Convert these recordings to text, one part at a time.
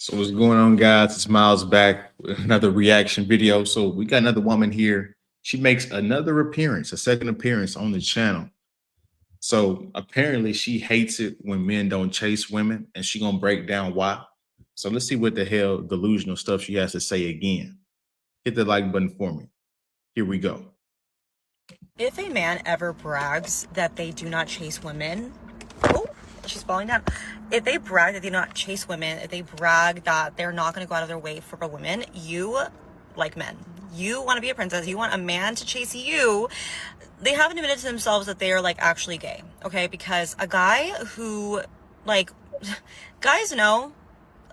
So what's going on, guys? It's Miles back with another reaction video. So we got another woman here. She makes another appearance, a second appearance on the channel. So apparently she hates it when men don't chase women, and she gonna break down why. So let's see what the hell delusional stuff she has to say again. Hit the like button for me. Here we go. If a man ever brags that they do not chase women, oh, she's falling down. If they brag that they do not chase women, if they brag that they're not going to go out of their way for a woman, you like men. You want to be a princess. You want a man to chase you. They haven't admitted to themselves that they are like actually gay, okay? Because a guy who, like, guys know,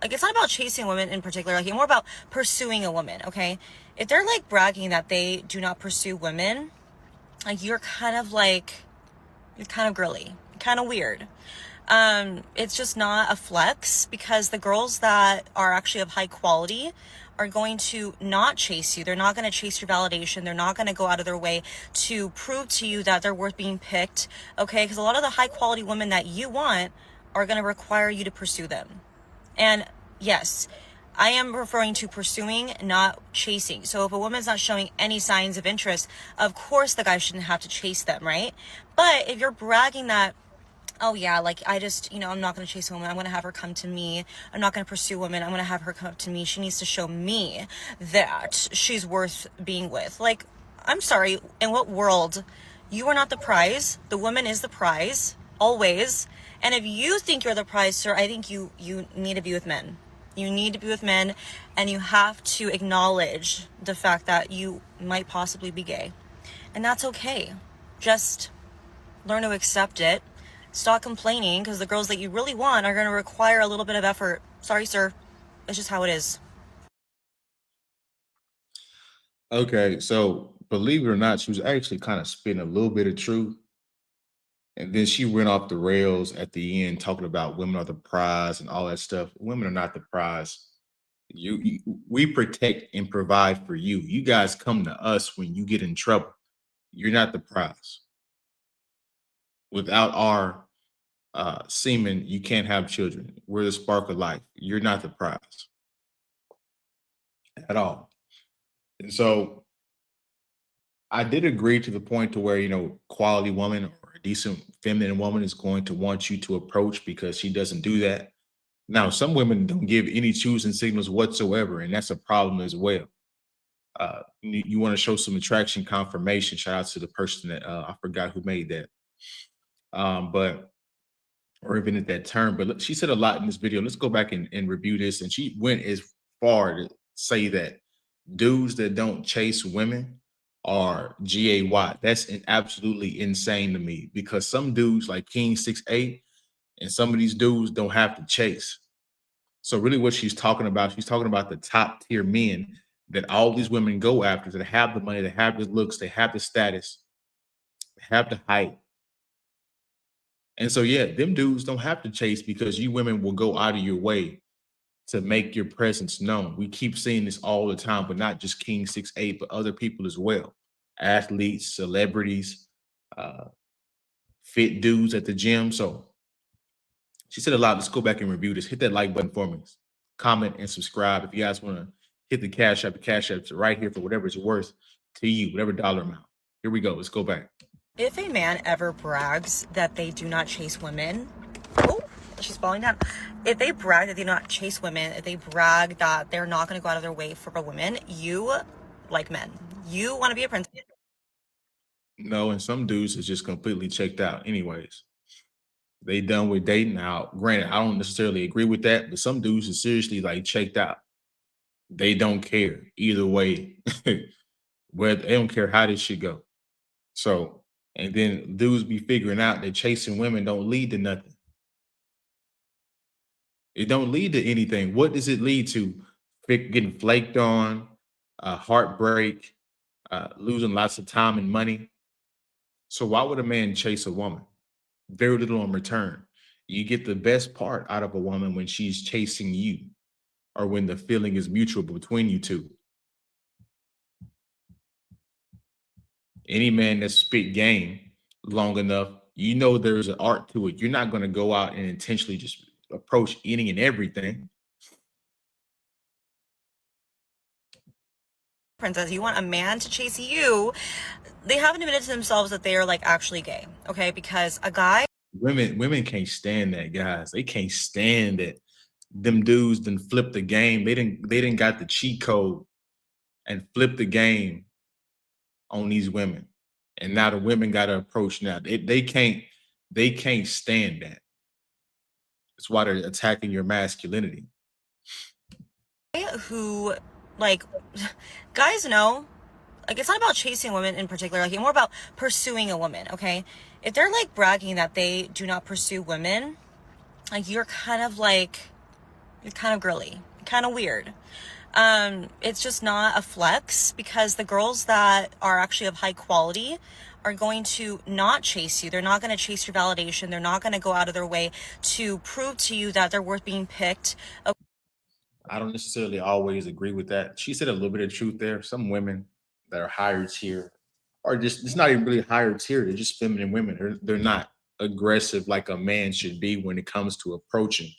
like, it's not about chasing women in particular, like, it's more about pursuing a woman, okay? If they're like bragging that they do not pursue women, like, you're kind of girly, kind of weird. It's just not a flex, because the girls that are actually of high quality are going to not chase you. They're not going to chase your validation. They're not going to go out of their way to prove to you that they're worth being picked. Okay. Because a lot of the high quality women that you want are going to require you to pursue them. And yes, I am referring to pursuing, not chasing. So if a woman's not showing any signs of interest, of course the guy shouldn't have to chase them, right? But if you're bragging that, oh yeah, like, I just, I'm not going to chase a woman. I'm going to have her come to me. I'm not going to pursue women. I'm going to have her come up to me. She needs to show me that she's worth being with. Like, I'm sorry, in what world? You are not the prize. The woman is the prize, always. And if you think you're the prize, sir, I think you need to be with men. You need to be with men, and you have to acknowledge the fact that you might possibly be gay. And that's okay. Just learn to accept it. Stop complaining, because the girls that you really want are going to require a little bit of effort. Sorry, sir. It's just how it is. Okay, so believe it or not, she was actually kind of spitting a little bit of truth. And then she went off the rails at the end, talking about women are the prize and all that stuff. Women are not the prize. You we protect and provide for you. You guys come to us when you get in trouble. You're not the prize. Without our semen, you can't have children. We're the spark of life. You're not the prize at all. And so I did agree to the point to where, quality woman or a decent feminine woman is going to want you to approach, because she doesn't do that. Now, some women don't give any choosing signals whatsoever, and that's a problem as well. You want to show some attraction confirmation. Shout out to the person that I forgot who made that. But or even at that term. But look, she said a lot in this video. Let's go back and review this. And she went as far to say that dudes that don't chase women are GAY. That's absolutely insane to me, because some dudes like King 6'8" and some of these dudes don't have to chase. So really what she's talking about the top tier men that all these women go after, that have the money, that have the looks, they have the status, have the height. And so yeah, them dudes don't have to chase, because you women will go out of your way to make your presence known. We keep seeing this all the time, but not just King 6'8", but other people as well. Athletes, celebrities, uh, fit dudes at the gym. So she said a lot. Let's go back and review this. Hit that like button for me. Comment and subscribe. If you guys want to hit the cash app right here for whatever it's worth to you, whatever dollar amount. Here we go. Let's go back. If a man ever brags that they do not chase women, oh, she's falling down. If they brag that they do not chase women, if they brag that they're not going to go out of their way for a woman, you like men. You want to be a princess. No, and some dudes is just completely checked out. Anyways, they done with dating. Now, granted, I don't necessarily agree with that, but some dudes are seriously like checked out. They don't care either way. Where they don't care how this should go. So, and then dudes be figuring out that chasing women don't lead to nothing. It don't lead to anything. What does it lead to? Getting flaked on, heartbreak, losing lots of time and money. So why would a man chase a woman? Very little in return. You get the best part out of a woman when she's chasing you, or when the feeling is mutual between you two. Any man that spit game long enough, there's an art to it. You're not going to go out and intentionally just approach any and everything. princess. You want a man to chase you. They haven't admitted to themselves that they are like actually gay. Okay, because a guy. Women can't stand that, guys. They can't stand it. Them dudes done flipped the game. They didn't got the cheat code and flipped the game on these women. And now the women got to approach now. They can't stand that. That's why they're attacking your masculinity. Who, like, guys know, like, it's not about chasing women in particular, like, it's more about pursuing a woman, okay? If they're like bragging that they do not pursue women, like, you're kind of girly, kind of weird. It's just not a flex, because the girls that are actually of high quality are going to not chase you. They're not going to chase your validation. They're not going to go out of their way to prove to you that they're worth being picked. I don't necessarily always agree with that. She said a little bit of truth there. Some women that are higher tier are just, it's not even really higher tier. They're just feminine women. They're not aggressive like a man should be when it comes to approaching.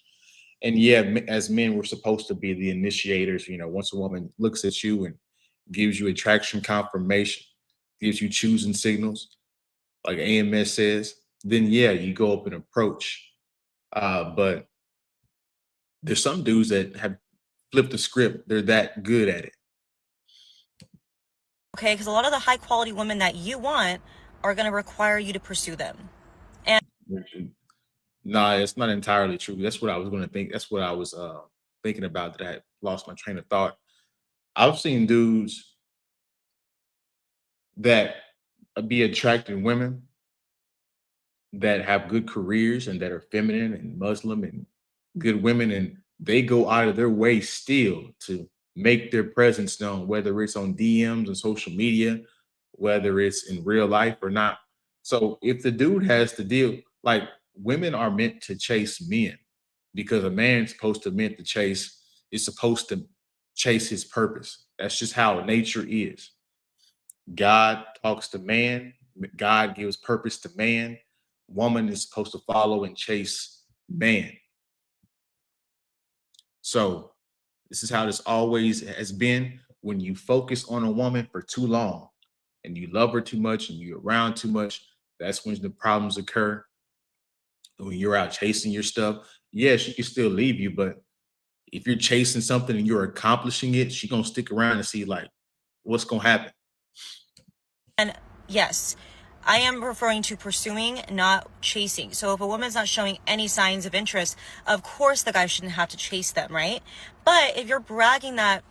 And yeah, as men, we're supposed to be the initiators. Once a woman looks at you and gives you attraction confirmation, gives you choosing signals, like AMS says, then yeah, you go up and approach. But there's some dudes that have flipped the script. They're that good at it. Okay, because a lot of the high quality women that you want are going to require you to pursue them. And Nah, it's not entirely true. That's what I was going to think. That's what I was thinking about, that I lost my train of thought. I've seen dudes that be attracting women that have good careers and that are feminine and Muslim and good women, and they go out of their way still to make their presence known, whether it's on DMs and social media, whether it's in real life or not. So if the dude has to deal, like, women are meant to chase men, because a man's supposed to meant to chase is supposed to chase his purpose. That's just how nature is. God talks to man, God gives purpose to man. Woman is supposed to follow and chase man. So this is how this always has been. When you focus on a woman for too long and you love her too much and you're around too much, that's when the problems occur. When you're out chasing your stuff, yeah, she can still leave you, but if you're chasing something and you're accomplishing it, she gonna stick around and see, like, what's gonna happen. yes, I am referring to pursuing, not chasing. So if a woman's not showing any signs of interest, of course the guy shouldn't have to chase them, right? But if you're bragging that,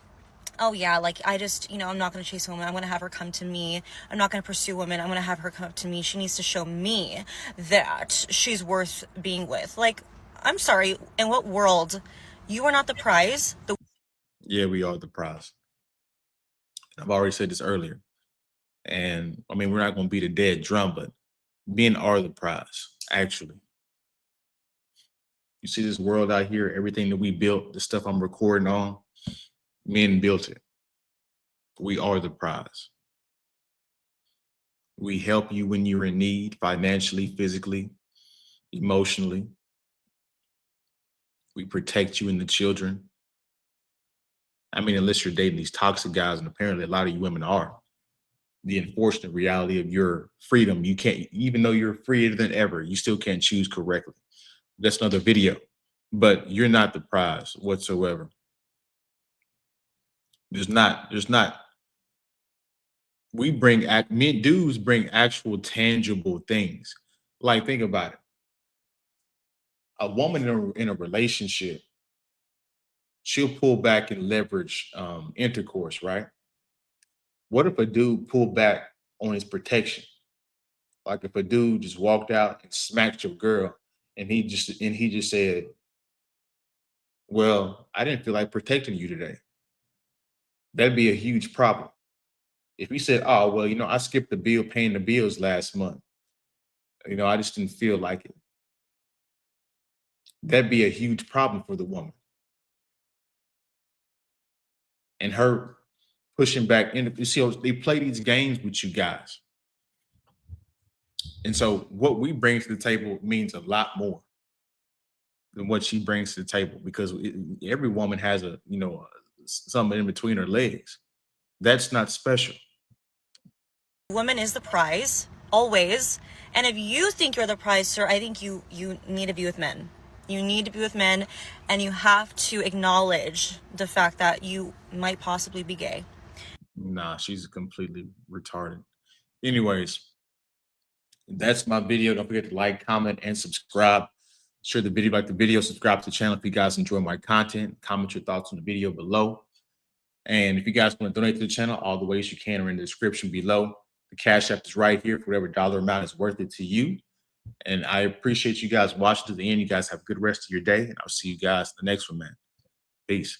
oh yeah, like, I just, I'm not going to chase a woman. I'm going to have her come to me. I'm not going to pursue women. I'm going to have her come up to me. She needs to show me that she's worth being with. Like, I'm sorry, in what world? You are not the prize. Yeah, we are the prize. I've already said this earlier. And I mean, we're not going to beat a dead drum, but men are the prize, actually. You see this world out here, everything that we built, the stuff I'm recording on, men built it. We are the prize. We help you when you're in need, financially, physically, emotionally. We protect you and the children. I mean, unless you're dating these toxic guys, and apparently a lot of you women are. The unfortunate reality of your freedom, you can't, even though you're freer than ever, you still can't choose correctly. That's another video. But you're not the prize whatsoever. There's not. We bring men, dudes bring actual tangible things. Like, think about it. A woman in a relationship, she'll pull back and leverage intercourse, right? What if a dude pulled back on his protection? Like, if a dude just walked out and smacked your girl, and he just said, "Well, I didn't feel like protecting you today." That'd be a huge problem. If he said, "Oh, well, I skipped the bill paying the bills last month. I just didn't feel like it." That'd be a huge problem for the woman. And her pushing back in. You see, they play these games with you guys. And so what we bring to the table means a lot more than what she brings to the table, because every woman has something in between her legs. That's not special. Woman is the prize, always. And if you think you're the prize, sir, I think you need to be with men. You need to be with men, and you have to acknowledge the fact that you might possibly be gay. Nah, she's completely retarded. Anyways, that's my video. Don't forget to like, comment, and subscribe. Share the video, like the video, subscribe to the channel if you guys enjoy my content. Comment your thoughts on the video below. And if you guys want to donate to the channel, all the ways you can are in the description below. The Cash App is right here for whatever dollar amount is worth it to you. And I appreciate you guys watching to the end. You guys have a good rest of your day. And I'll see you guys in the next one, man. Peace.